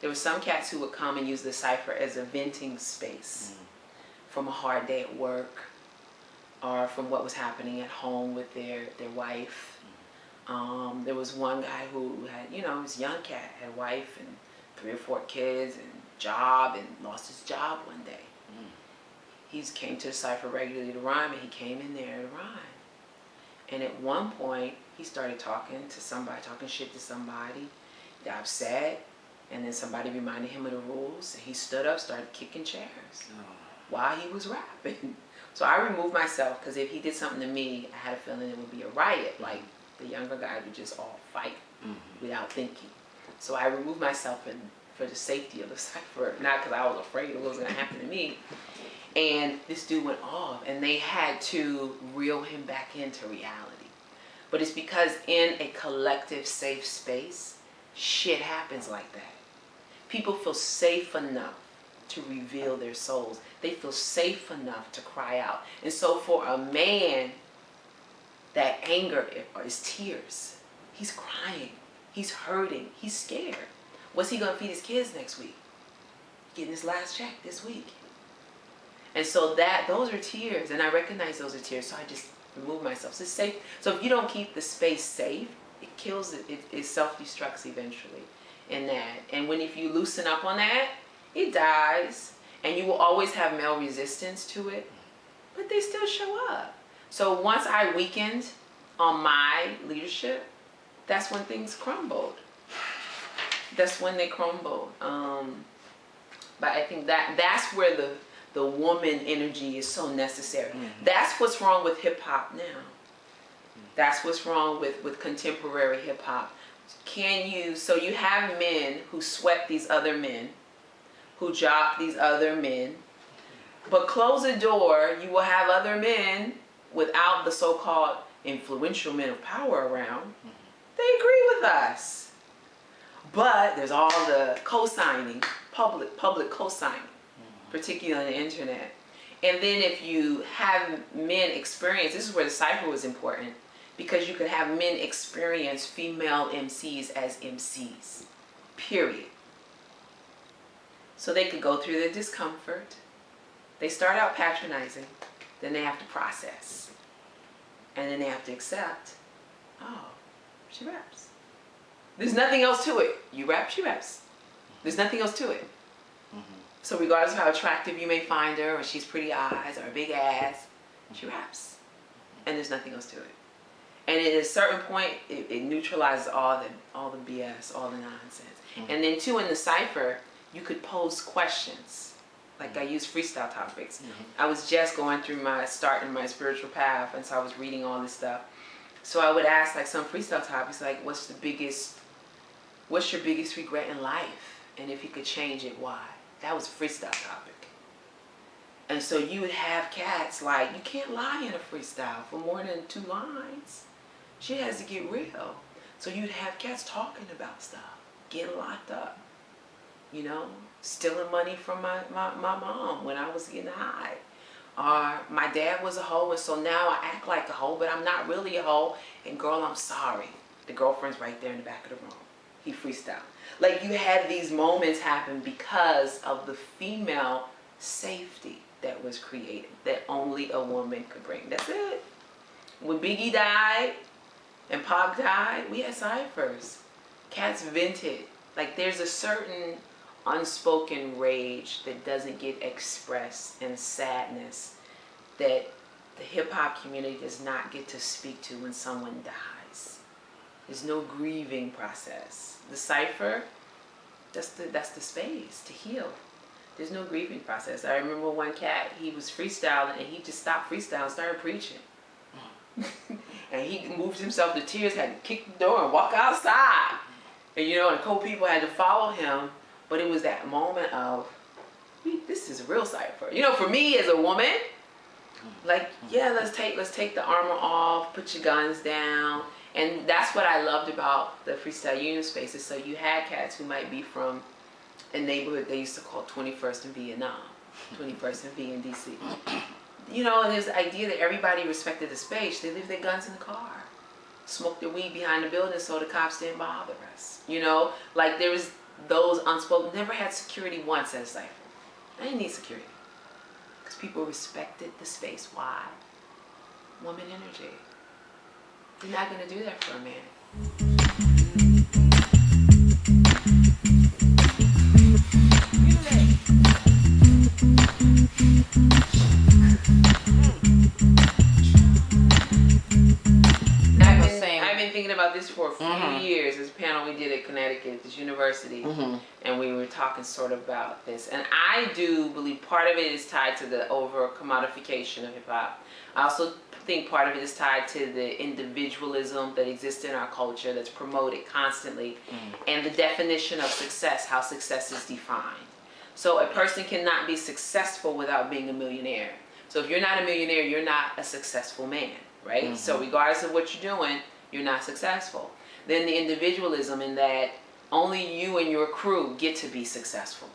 There were some cats who would come and use the cipher as a venting space from a hard day at work or from what was happening at home with their wife. There was one guy who had, he was a young cat, had a wife and 3 or 4 kids and job, and lost his job one day. He came to the cipher regularly to rhyme, and he came in there to rhyme. And at one point, he started talking to somebody, talking shit to somebody, got upset. And then somebody reminded him of the rules. And he stood up, started kicking chairs while he was rapping. So I removed myself, because if he did something to me, I had a feeling it would be a riot. Like the younger guy would just all fight without thinking. So I removed myself for the safety of the cipher, not because I was afraid of what was going to happen to me. And this dude went off, and they had to reel him back into reality. But it's because in a collective safe space, shit happens like that. People feel safe enough to reveal their souls. They feel safe enough to cry out. And so for a man, that anger is tears. He's crying. He's hurting. He's scared. What's he going to feed his kids next week? Getting his last check this week. And so those are tears. And I recognize those are tears. So I just remove myself. So it's safe. So if you don't keep the space safe, it kills it. It self-destructs eventually in that. And if you loosen up on that, it dies. And you will always have male resistance to it. But they still show up. So once I weakened on my leadership, that's when things crumbled. That's when they crumbled. But I think that's where the woman energy is so necessary. That's what's wrong with hip-hop now. That's what's wrong with contemporary hip-hop. So you have men who sweat these other men, who jock these other men, but close the door, you will have other men without the so-called influential men of power around. They agree with us. But there's all the co-signing, public co-signing, particularly on the internet. And then if you have men experience, this is where the cipher was important, because you could have men experience female MCs as MCs, period. So they could go through the discomfort. They start out patronizing, then they have to process. And then they have to accept, oh, she raps. There's nothing else to it. You rap, she raps. There's nothing else to it. So regardless of how attractive you may find her, or she's pretty eyes, or a big ass, she raps. And there's nothing else to it. And at a certain point, it neutralizes all the BS, all the nonsense. And then too, in the cipher, you could pose questions. Like I use freestyle topics. I was just going through starting my spiritual path, and so I was reading all this stuff. So I would ask like some freestyle topics, like what's your biggest regret in life? And if you could change it, why? That was a freestyle topic. And so you would have cats like, you can't lie in a freestyle for more than 2 lines. She has to get real. So you'd have cats talking about stuff, getting locked up, stealing money from my mom when I was getting high. Or my dad was a hoe, and so now I act like a hoe, but I'm not really a hoe. And girl, I'm sorry. The girlfriend's right there in the back of the room. He freestyled. Like you had these moments happen because of the female safety that was created, that only a woman could bring. That's it. When Biggie died and Pac died, we had ciphers. Cats vented. Like there's a certain unspoken rage that doesn't get expressed, and sadness that the hip-hop community does not get to speak to when someone dies. There's no grieving process. The cipher, that's the space to heal. There's no grieving process. I remember one cat, he was freestyling, and he just stopped freestyling and started preaching. And he moved himself to tears, had to kick the door and walk outside. And you know, and a couple people had to follow him, but it was that moment of, this is a real cipher. You know, for me as a woman, like, yeah, let's take the armor off, put your guns down. And that's what I loved about the Freestyle Union spaces. So you had cats who might be from a neighborhood they used to call 21st in Vietnam, 21st in V in DC. You know, and there's the idea that everybody respected the space. They leave their guns in the car, smoke their weed behind the building so the cops didn't bother us. You know, like there was those unspoken, never had security once at a cipher. I didn't need security. Because people respected the space. Why? Woman energy. You're not going to do that for a man. I've been thinking about this for a few years. This panel we did at Connecticut, this university, and we were talking sort of about this. And I do believe part of it is tied to the over-commodification of hip-hop. I also think part of it is tied to the individualism that exists in our culture that's promoted constantly, and the definition of success, how success is defined. So a person cannot be successful without being a millionaire. So if you're not a millionaire, you're not a successful man, right? So regardless of what you're doing, you're not successful. Then the individualism in that only you and your crew get to be successful.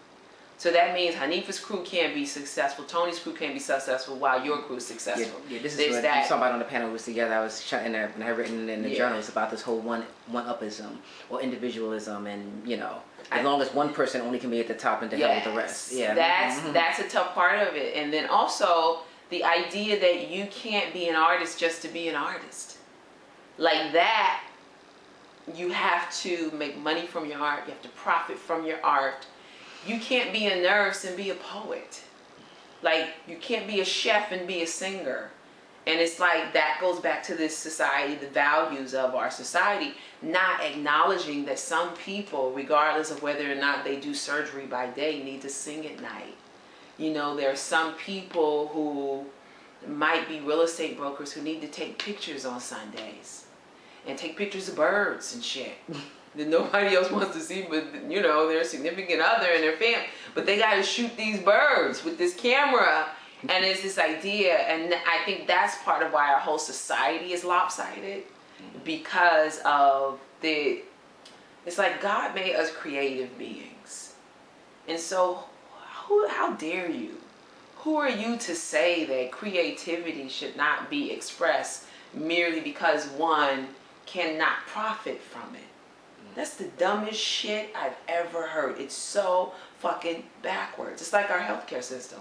So that means Hanifah's crew can't be successful, Toni's crew can't be successful while your crew is successful. Yeah, this is what you saw about on the panel was together. I was and I had written in the journals about this whole one-upism or individualism, and you know, as long as one person only can be at the top and to hell with the rest. Yeah, that's a tough part of it. And then also the idea that you can't be an artist just to be an artist. Like that, you have to make money from your art. You have to profit from your art. You can't be a nurse and be a poet. Like, you can't be a chef and be a singer. And it's like, that goes back to this society, the values of our society, not acknowledging that some people, regardless of whether or not they do surgery by day, need to sing at night. You know, there are some people who might be real estate brokers who need to take pictures on Sundays. And take pictures of birds and shit that nobody else wants to see, but you know, their significant other and their family. But they got to shoot these birds with this camera, and it's this idea. And I think that's part of why our whole society is lopsided, because of it's like God made us creative beings, and so how dare you? Who are you to say that creativity should not be expressed merely because one cannot profit from it? That's the dumbest shit I've ever heard. It's so fucking backwards. It's like our healthcare system.